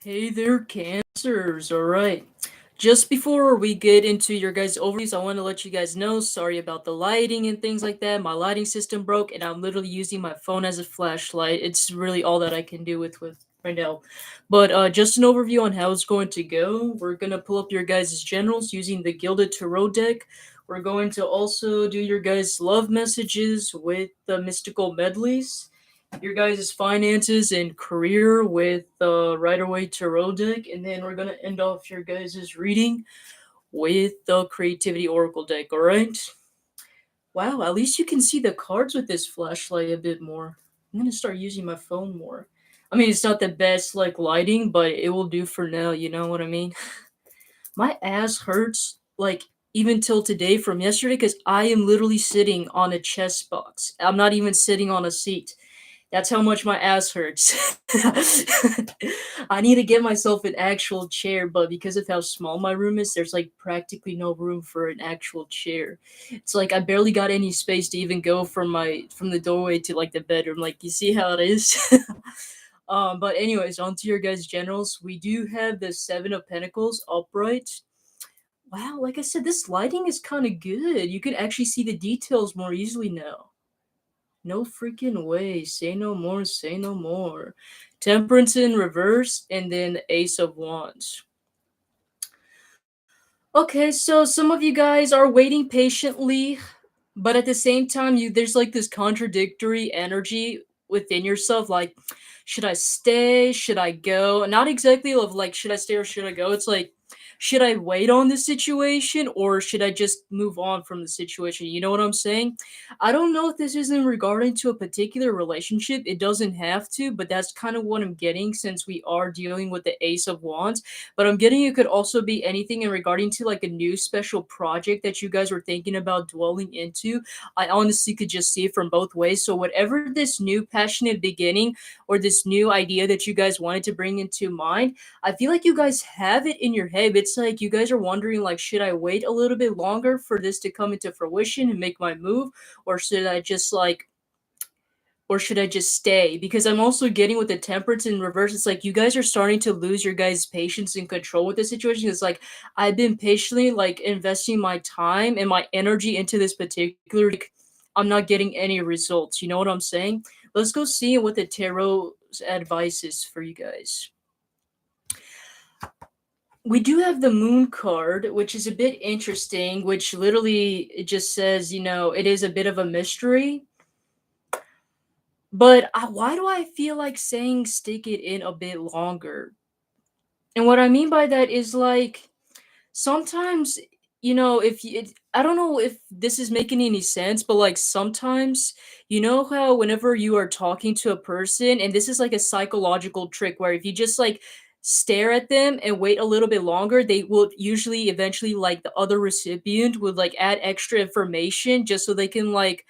Hey there, Cancers. All right. Just before we get into your guys' overviews, I want to let you guys know sorry about the lighting and things like that. My lighting system broke, and I'm literally using my phone as a flashlight. It's really all that I can do with right now. But just an overview on how it's going to go. We're going to pull up your guys' generals using the Gilded Tarot deck. We're going to also do your guys' love messages with the mystical medleys, your guys' finances and career with the Rider Waite Tarot deck, and then we're gonna end off your guys' reading with the Creativity Oracle deck. All right. Wow, at least you can see the cards with this flashlight a bit more. I'm gonna start using my phone more. I mean, it's not the best like lighting, but it will do for now. You know what I mean? My ass hurts like even till today from yesterday because I am literally sitting on a chess box. I'm not even sitting on a seat. That's how much my ass hurts. I need to get myself an actual chair, but because of how small my room is, there's like practically no room for an actual chair. It's like I barely got any space to even go from the doorway to like the bedroom. Like you see how it is. But anyways, on to your guys' generals. We do have the Seven of Pentacles upright. Wow, like I said, this lighting is kind of good. You can actually see the details more easily now. No freaking way. Say no more, say no more. Temperance in reverse, and then the Ace of Wands. Okay, so some of you guys are waiting patiently, but at the same time, there's like this contradictory energy within yourself. Like, should I stay? Should I go? Not exactly of like, should I stay or should I go? It's like, should I wait on the situation or should I just move on from the situation? You know what I'm saying? I don't know if this is in regarding to a particular relationship. It doesn't have to, but that's kind of what I'm getting since we are dealing with the Ace of Wands. But I'm getting it could also be anything in regarding to like a new special project that you guys were thinking about dwelling into. I honestly could just see it from both ways. So whatever this new passionate beginning or this new idea that you guys wanted to bring into mind, I feel like you guys have it in your head. It's like you guys are wondering like, should I wait a little bit longer for this to come into fruition and make my move, or should I just like or should I just stay? Because I'm also getting with the temperance in reverse. It's like you guys are starting to lose your guys' patience and control with the situation. It's like I've been patiently like investing my time and my energy into this particular. Like, I'm not getting any results. You know what I'm saying? Let's go see what the tarot's advice is for you guys. We do have the moon card, which is a bit interesting, which literally it just says, it is a bit of a mystery. But why do I feel like saying stick it in a bit longer? And what I mean by that is like sometimes, if you, I don't know if this is making any sense, but like sometimes, you know how whenever you are talking to a person, and this is like a psychological trick where if you just like stare at them and wait a little bit longer, they will usually eventually like the other recipient would like add extra information just so they can like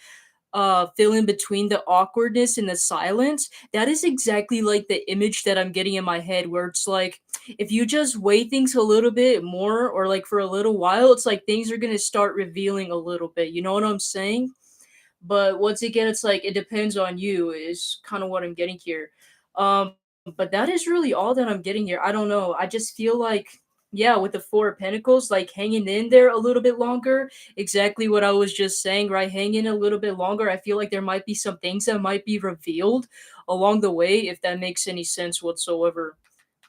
fill in between the awkwardness and the silence. That is exactly like the image that I'm getting in my head where it's like if you just wait things a little bit more or like for a little while, it's like things are going to start revealing a little bit. You know what I'm saying? But once again, it's like it depends on you is kind of what I'm getting here. But that is really all that I'm getting here. I don't know. I just feel like yeah, with the Four of Pentacles, like hanging in there a little bit longer. Exactly what I was just saying, right? Hang in a little bit longer. I feel like there might be some things that might be revealed along the way, if that makes any sense whatsoever.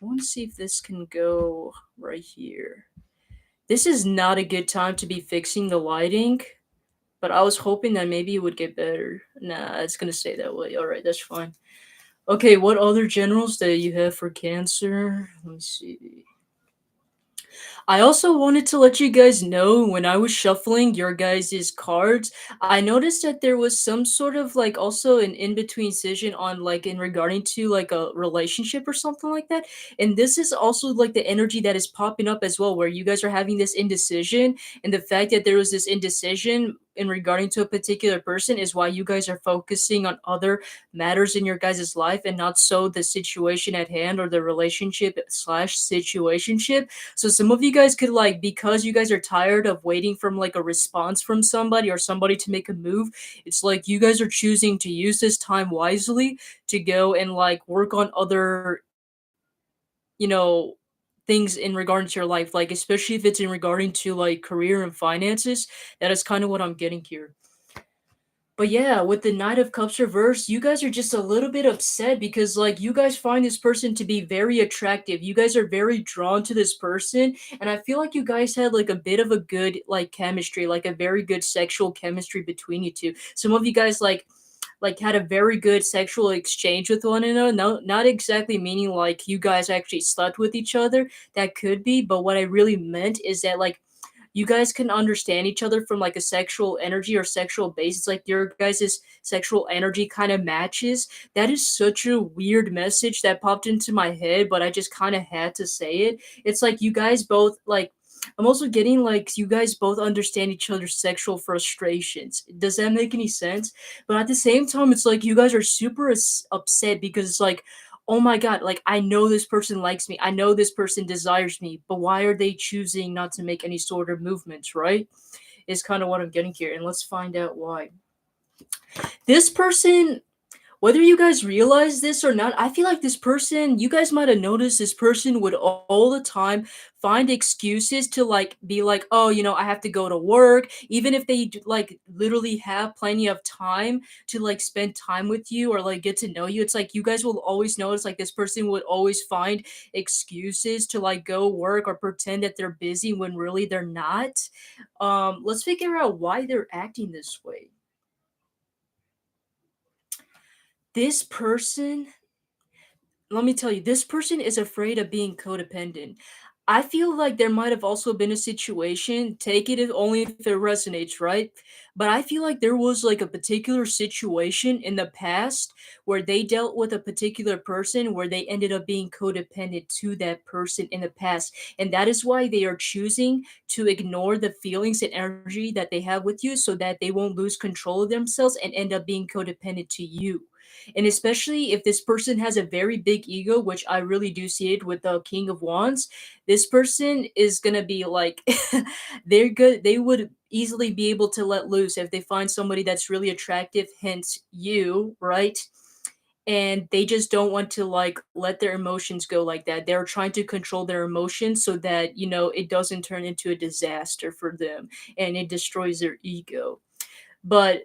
I want to see if this can go right here. This is not a good time to be fixing the lighting, but I was hoping that maybe it would get better. Nah, it's gonna stay that way. All right, that's fine. Okay, what other generals that you have for Cancer? Let me see. I also wanted to let you guys know when I was shuffling your guys' cards, I noticed that there was some sort of like also an in between decision on like in regarding to like a relationship or something like that. And this is also like the energy that is popping up as well, where you guys are having this indecision. And the fact that there was this indecision in regarding to a particular person is why you guys are focusing on other matters in your guys' life and not so the situation at hand or the relationship slash situationship. So some of you guys could like because you guys are tired of waiting from like a response from somebody or somebody to make a move, it's like you guys are choosing to use this time wisely to go and like work on other you know, things in regard to your life, like especially if it's in regarding to like career and finances. That is kind of what I'm getting here. But yeah, with the Knight of Cups reverse, you guys are just a little bit upset because like you guys find this person to be very attractive. You guys are very drawn to this person, and I feel like you guys had like a bit of a good like chemistry, like a very good sexual chemistry between you two. Some of you guys like had a very good sexual exchange with one another. No, not exactly meaning like you guys actually slept with each other. That could be, but what I really meant is that like you guys can understand each other from like a sexual energy or sexual basis, like your guys' sexual energy kind of matches. That is such a weird message that popped into my head, but I just kind of had to say it. It's like you guys both like I'm also getting like you guys both understand each other's sexual frustrations. Does that make any sense? But at the same time, it's like you guys are super upset because it's like, oh my god, like I know this person likes me. I know this person desires me, but why are they choosing not to make any sort of movements, right? Is kind of what I'm getting here. And let's find out why. This person, whether you guys realize this or not, I feel like this person, you guys might have noticed this person would all the time find excuses to like be like, oh, I have to go to work, even if they like literally have plenty of time to like spend time with you or like get to know you. It's like you guys will always notice like this person would always find excuses to like go work or pretend that they're busy when really they're not. Let's figure out why they're acting this way. This person, let me tell you, this person is afraid of being codependent. I feel like there might have also been a situation, take it if only if it resonates, right? But I feel like there was like a particular situation in the past where they dealt with a particular person where they ended up being codependent to that person in the past. And that is why they are choosing to ignore the feelings and energy that they have with you so that they won't lose control of themselves and end up being codependent to you. And especially if this person has a very big ego, which I really do see it with the King of Wands, this person is gonna be like they're good. They would easily be able to let loose if they find somebody that's really attractive, hence you, right? And they just don't want to like let their emotions go like that. They're trying to control their emotions so that, it doesn't turn into a disaster for them and it destroys their ego. But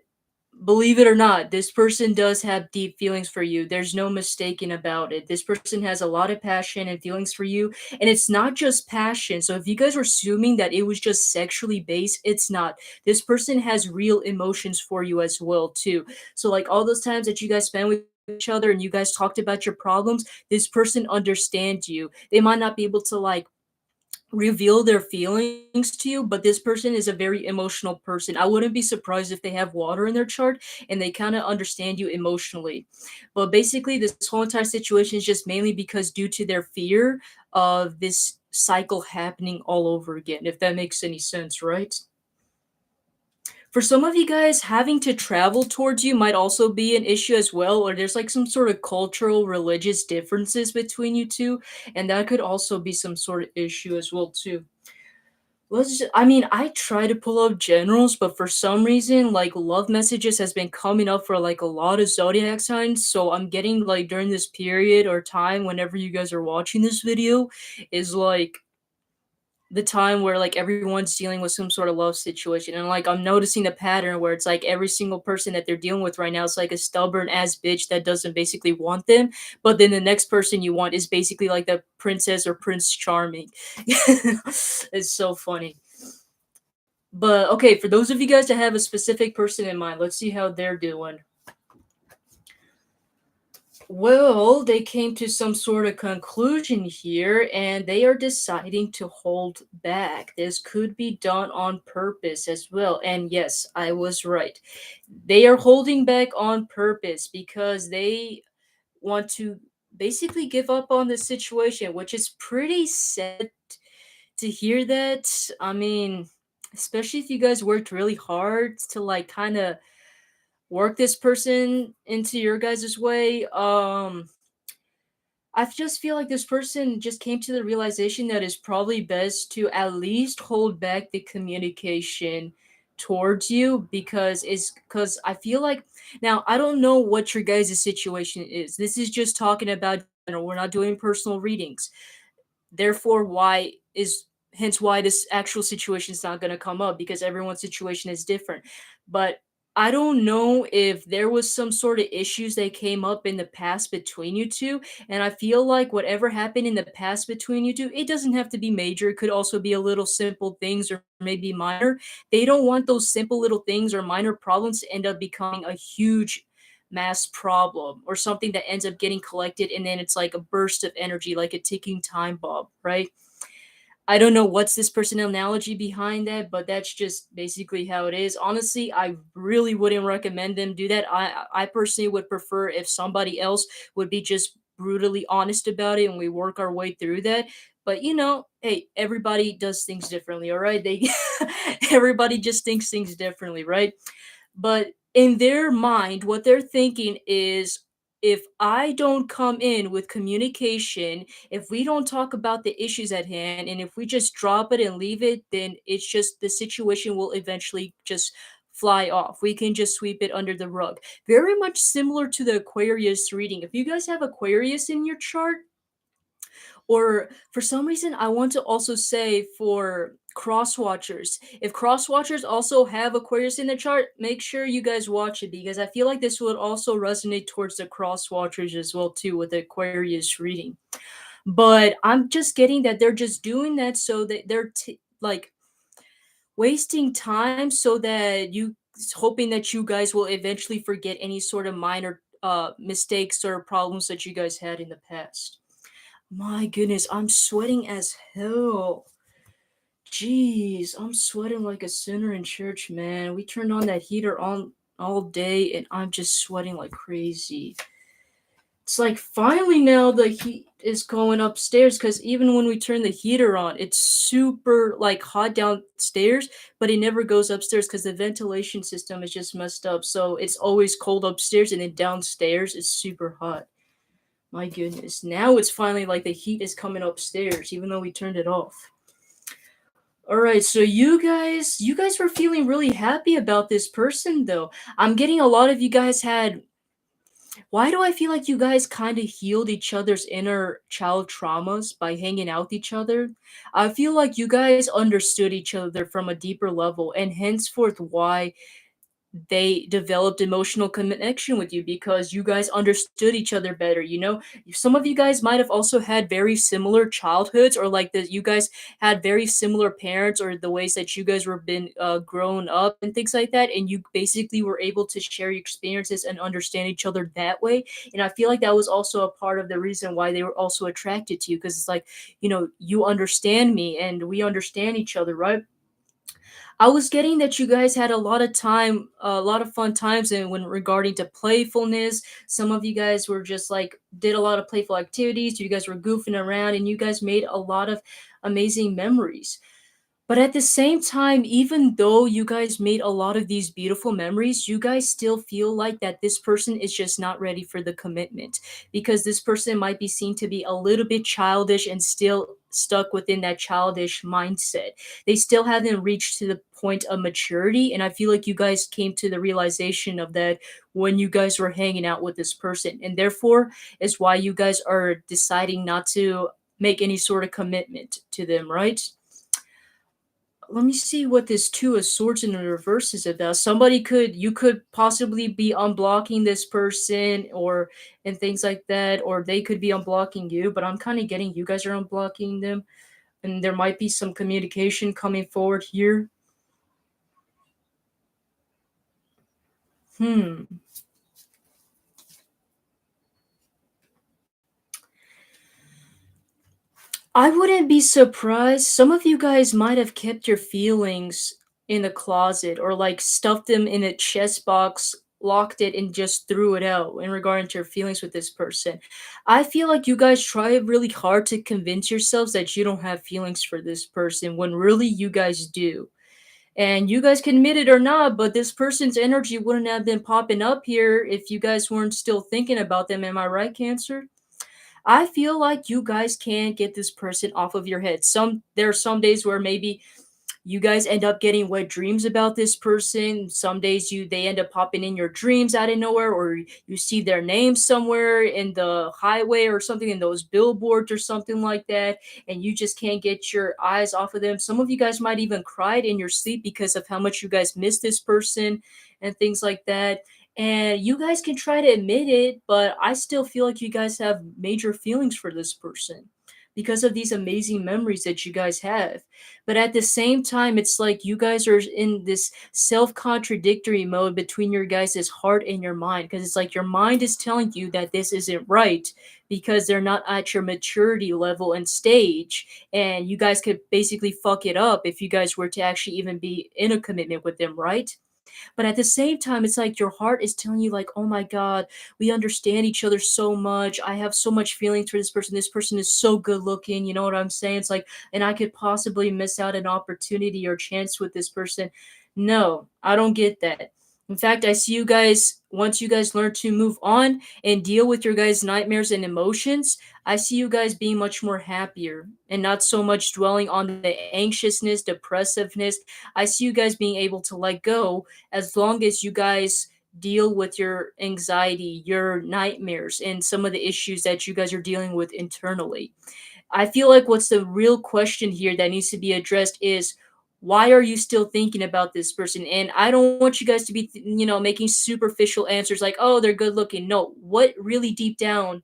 believe it or not, this person does have deep feelings for you. There's no mistaking about it. This person has a lot of passion and feelings for you, and it's not just passion. So if you guys were assuming that it was just sexually based, it's not. This person has real emotions for you as well too. So like all those times that you guys spend with each other and you guys talked about your problems, this person understands you. They might not be able to like reveal their feelings to you, but this person is a very emotional person. I wouldn't be surprised if they have water in their chart and they kind of understand you emotionally. But basically, this whole entire situation is just mainly because due to their fear of this cycle happening all over again, if that makes any sense, right? For some of you guys, having to travel towards you might also be an issue as well, or there's like some sort of cultural, religious differences between you two, and that could also be some sort of issue as well too. I mean, I try to pull up generals, but for some reason, like love messages has been coming up for like a lot of zodiac signs. So I'm getting like during this period or time, whenever you guys are watching this video, is like the time where like everyone's dealing with some sort of love situation, and like I'm noticing the pattern where it's like every single person that they're dealing with right now is like a stubborn ass bitch that doesn't basically want them, but then the next person you want is basically like the princess or prince charming. It's so funny. But okay, for those of you guys that have a specific person in mind, let's see how they're doing. Well, they came to some sort of conclusion here and they are deciding to hold back. This could be done on purpose as well. And yes, I was right. They are holding back on purpose because they want to basically give up on the situation, which is pretty sad to hear that. I mean, especially if you guys worked really hard to like kind of work this person into your guys' way. I just feel like this person just came to the realization that it's probably best to at least hold back the communication towards you because I feel like now I don't know what your guys' situation is. This is just talking about, we're not doing personal readings. Therefore, why is hence why this actual situation is not going to come up, because everyone's situation is different. But I don't know if there was some sort of issues that came up in the past between you two, and I feel like whatever happened in the past between you two, it doesn't have to be major. It could also be a little simple things or maybe minor. They don't want those simple little things or minor problems to end up becoming a huge mass problem or something that ends up getting collected, and then it's like a burst of energy, like a ticking time bomb, right? I don't know what's this personal analogy behind that, but that's just basically how it is. Honestly, I really wouldn't recommend them do that. I personally would prefer if somebody else would be just brutally honest about it and we work our way through that. But hey, everybody does things differently, all right? They everybody just thinks things differently, right? But in their mind, what they're thinking is, if I don't come in with communication, if we don't talk about the issues at hand, and if we just drop it and leave it, then it's just the situation will eventually just fly off. We can just sweep it under the rug. Very much similar to the Aquarius reading. If you guys have Aquarius in your chart, or for some reason, I want to also say for cross watchers, if cross watchers also have Aquarius in the chart, make sure you guys watch it, because I feel like this would also resonate towards the cross watchers as well too with the Aquarius reading. But I'm just getting that they're just doing that so that they're like wasting time, so that you hoping that you guys will eventually forget any sort of minor mistakes or problems that you guys had in the past. My goodness, I'm sweating as hell. Jeez, I'm sweating like a sinner in church, man. We turned on that heater on all day and I'm just sweating like crazy. It's like finally now the heat is going upstairs, because even when we turn the heater on, it's super like hot downstairs, but it never goes upstairs because the ventilation system is just messed up. So it's always cold upstairs, and then downstairs it's super hot. My goodness. Now it's finally like the heat is coming upstairs, even though we turned it off. All right, so you guys were feeling really happy about this person though. I'm getting a lot of you guys had, why do I feel like you guys kind of healed each other's inner child traumas by hanging out with each other? I feel like you guys understood each other from a deeper level, and henceforth why they developed emotional connection with you, because you guys understood each other better. Some of you guys might have also had very similar childhoods, or like that you guys had very similar parents, or the ways that you guys were been grown up and things like that, and you basically were able to share your experiences and understand each other that way. And I feel like that was also a part of the reason why they were also attracted to you, because it's like, you understand me and we understand each other, right? I was getting that you guys had a lot of time, a lot of fun times, and when regarding to playfulness, some of you guys were just like did a lot of playful activities. You guys were goofing around, and you guys made a lot of amazing memories. But at the same time, even though you guys made a lot of these beautiful memories, you guys still feel like that this person is just not ready for the commitment, because this person might be seen to be a little bit childish and still stuck within that childish mindset. They still haven't reached to the point of maturity. And I feel like you guys came to the realization of that when you guys were hanging out with this person. And therefore, is why you guys are deciding not to make any sort of commitment to them, right? Let me see what this two of swords in the reverse is about. You could possibly be unblocking this person, or and things like that, or they could be unblocking you, but I'm kind of getting you guys are unblocking them, and there might be some communication coming forward here. Hmm. I wouldn't be surprised. Some of you guys might have kept your feelings in the closet, or like stuffed them in a chest box, locked it, and just threw it out in regard to your feelings with this person. I feel like you guys try really hard to convince yourselves that you don't have feelings for this person when really you guys do. And you guys can admit it or not, but this person's energy wouldn't have been popping up here if you guys weren't still thinking about them. Am I right, Cancer? I feel like you guys can't get this person off of your head. There are some days where maybe You guys end up getting wet dreams about this person. Some days they end up popping in your dreams out of nowhere, or you see their name somewhere in the highway or something, in those billboards or something like that, and you just can't get your eyes off of them. Some of you guys might even cried in your sleep because of how much you guys miss this person and things like that. And you guys can try to admit it, but I still feel like you guys have major feelings for this person because of these amazing memories that you guys have. But at the same time, it's like you guys are in this self-contradictory mode between your guys' heart and your mind, because it's like your mind is telling you that this isn't right because they're not at your maturity level and stage, and you guys could basically fuck it up if you guys were to actually even be in a commitment with them, right? But at the same time, it's like your heart is telling you, like, oh my God, we understand each other so much. I have so much feelings for this person. This person is so good looking. You know what I'm saying? It's like, and I could possibly miss out an opportunity or chance with this person. No, I don't get that. In fact, I see you guys, once you guys learn to move on and deal with your guys' nightmares and emotions, I see you guys being much more happier and not so much dwelling on the anxiousness, depressiveness. I see you guys being able to let go as long as you guys deal with your anxiety, your nightmares, and some of the issues that you guys are dealing with internally. I feel like what's the real question here that needs to be addressed is, why are you still thinking about this person? And I don't want you guys to be, making superficial answers like, oh, they're good looking. No, what really deep down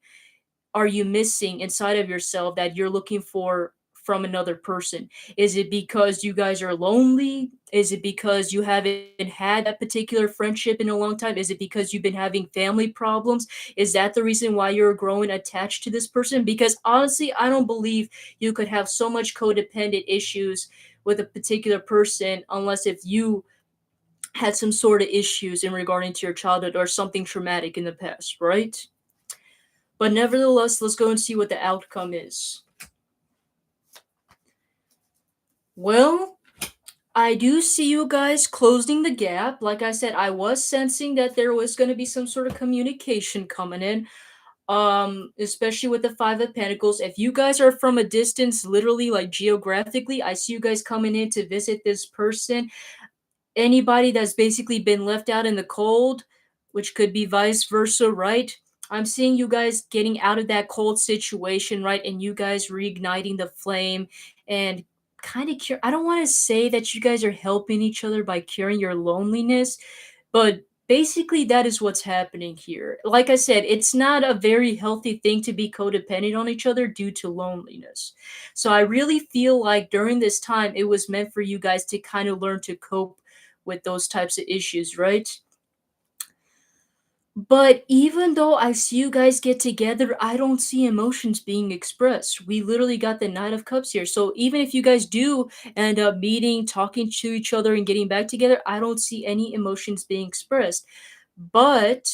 are you missing inside of yourself that you're looking for from another person? Is it because you guys are lonely? Is it because you haven't had that particular friendship in a long time? Is it because you've been having family problems? Is that the reason why you're growing attached to this person? Because honestly, I don't believe you could have so much codependent issues with a particular person unless if you had some sort of issues in regarding to your childhood or something traumatic in the past, right? But nevertheless, let's go and see what the outcome is. Well, I do see you guys closing the gap. Like I said, I was sensing that there was going to be some sort of communication coming in. Especially with the 5 of Pentacles. If you guys are from a distance, literally like geographically, I see you guys coming in to visit this person. Anybody that's basically been left out in the cold, which could be vice versa, right? I'm seeing you guys getting out of that cold situation, right? And you guys reigniting the flame and kind of cure. I don't want to say that you guys are helping each other by curing your loneliness, but basically that is what's happening here. Like I said, it's not a very healthy thing to be codependent on each other due to loneliness. So I really feel like during this time, it was meant for you guys to kind of learn to cope with those types of issues, right? But even though I see you guys get together, I don't see emotions being expressed. We literally got the Knight of Cups here. So even if you guys do end up meeting, talking to each other, and getting back together, I don't see any emotions being expressed. But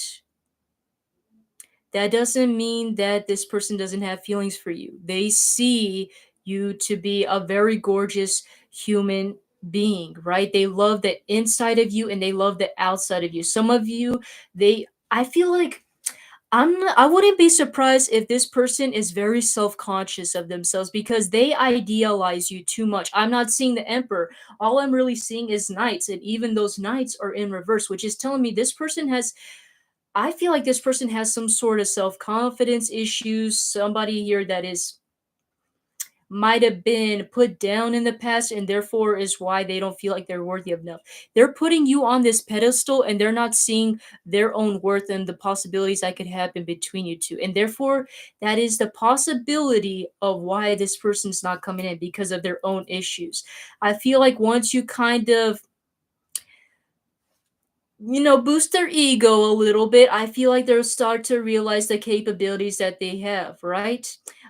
that doesn't mean that this person doesn't have feelings for you. They see you to be a very gorgeous human being, right? They love the inside of you and they love the outside of you. Some of you, I feel like I wouldn't be surprised if this person is very self-conscious of themselves because they idealize you too much. I'm not seeing the Emperor. All I'm really seeing is knights, and even those knights are in reverse, which is telling me this person has I feel like this person has some sort of self-confidence issues, somebody here that is might have been put down in the past and therefore is why they don't feel like they're worthy of enough. They're putting you on this pedestal and they're not seeing their own worth and the possibilities that could happen between you two. And therefore, that is the possibility of why this person's not coming in because of their own issues. I feel like once you kind of boost their ego a little bit, I feel like they'll start to realize the capabilities that they have, right?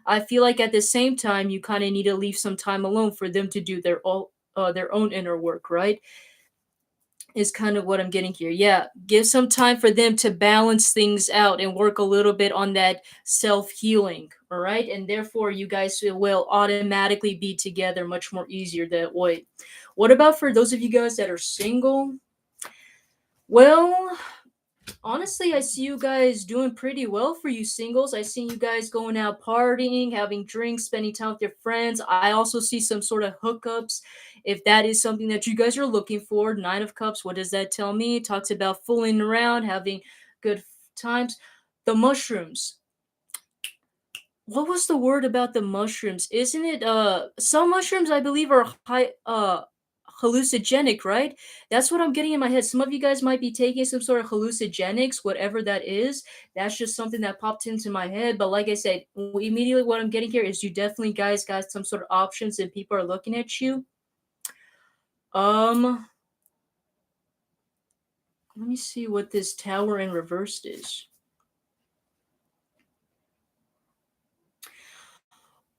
I feel like at the same time, you kind of need to leave some time alone for them to do their own inner work, right? Is kind of what I'm getting here. Yeah, give some time for them to balance things out and work a little bit on that self healing, all right? And therefore, you guys will automatically be together much more easier that way. What about for those of you guys that are single? Well, Honestly, I see you guys doing pretty well for you singles. I see you guys going out partying, having drinks, spending time with your friends. I also see some sort of hookups. If that is something that you guys are looking for, Nine of Cups, what does that tell me? It talks about fooling around, having good times. The mushrooms. What was the word about the mushrooms? Isn't it some mushrooms I believe are high hallucinogenic, right? That's what I'm getting in my head. Some of you guys might be taking some sort of hallucinogenics, whatever that is. That's just something that popped into my head. But like I said, immediately what I'm getting here is you definitely guys got some sort of options and people are looking at you. Um, let me see what this tower in reversed is.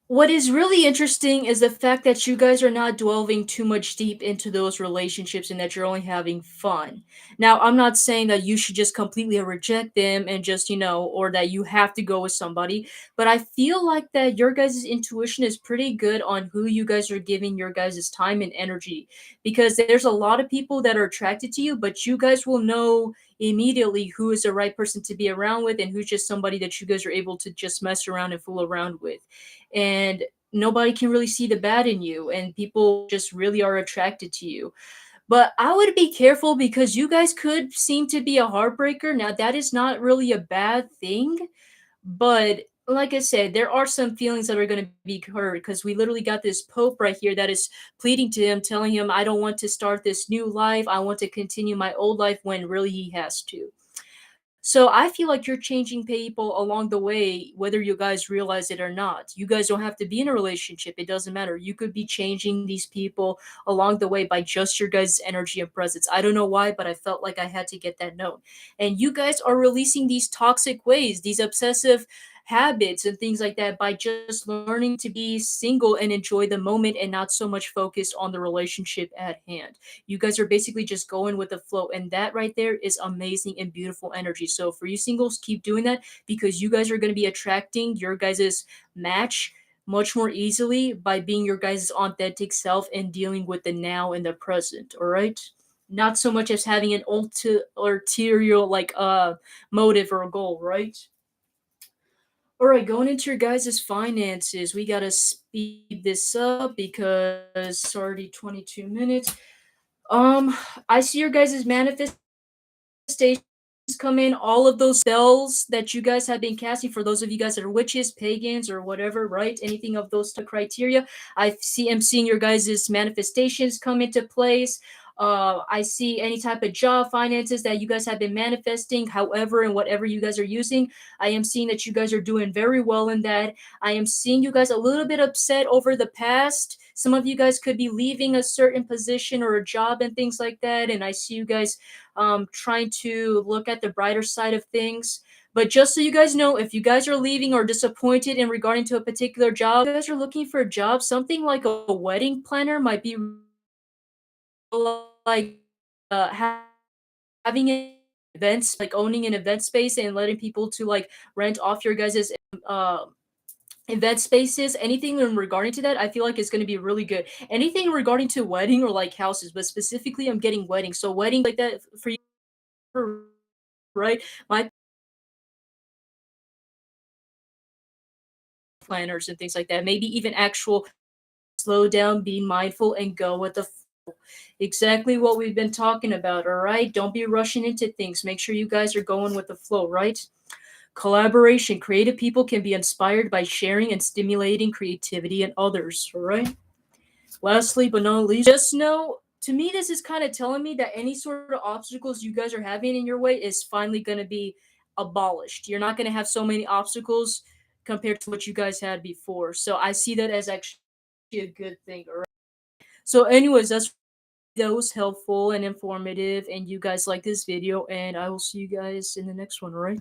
What is really interesting is the fact that you guys are not delving too much deep into those relationships and that you're only having fun. Now, I'm not saying that you should just completely reject them and just, or that you have to go with somebody, but I feel like that your guys' intuition is pretty good on who you guys are giving your guys' time and energy because there's a lot of people that are attracted to you, but you guys will know immediately who is the right person to be around with and who's just somebody that you guys are able to just mess around and fool around with and nobody can really see the bad in you and people just really are attracted to you. But I would be careful because you guys could seem to be a heartbreaker. Now that is not really a bad thing, but like I said, there are some feelings that are going to be hurt because we literally got this pope right here that is pleading to him, telling him, I don't want to start this new life. I want to continue my old life when really he has to. So I feel like you're changing people along the way, whether you guys realize it or not. You guys don't have to be in a relationship. It doesn't matter. You could be changing these people along the way by just your guys' energy and presence. I don't know why, but I felt like I had to get that note. And you guys are releasing these toxic ways, these obsessive habits and things like that by just learning to be single and enjoy the moment and not so much focused on the relationship at hand. You guys are basically just going with the flow. And that right there is amazing and beautiful energy. So for you singles, keep doing that because you guys are going to be attracting your guys' match much more easily by being your guys' authentic self and dealing with the now and the present. All right. Not so much as having an ulterior like motive or a goal, right? All right, going into your guys' finances, we gotta speed this up because it's already 22 minutes. Um, I see your guys' manifestations come in. All of those spells that you guys have been casting for those of you guys that are witches, pagans, or whatever, right? Anything of those criteria. I'm seeing your guys' manifestations come into place. I see any type of job, finances that you guys have been manifesting, however, and whatever you guys are using. I am seeing that you guys are doing very well in that. I am seeing you guys a little bit upset over the past. Some of you guys could be leaving a certain position or a job and things like that. And I see you guys trying to look at the brighter side of things. But just so you guys know, if you guys are leaving or disappointed in regarding to a particular job, you guys are looking for a job, something like a wedding planner might be like having events, like owning an event space and letting people to like rent off your guys' uh event spaces, anything in regarding to that, I feel like it's going to be really good. Anything regarding to wedding or like houses, but specifically I'm getting weddings. So wedding like that for you, right? My planners and things like that. Maybe even actual slow down, be mindful, and go with the flow. Exactly what we've been talking about. All right. Don't be rushing into things. Make sure you guys are going with the flow, right? Collaboration. Creative people can be inspired by sharing and stimulating creativity in others. All right. Lastly, but not least, just know to me, this is kind of telling me that any sort of obstacles you guys are having in your way is finally going to be abolished. You're not going to have so many obstacles compared to what you guys had before. So I see that as actually a good thing. All right. So, anyways, that was helpful and informative, and you guys like this video, and I will see you guys in the next one. All right.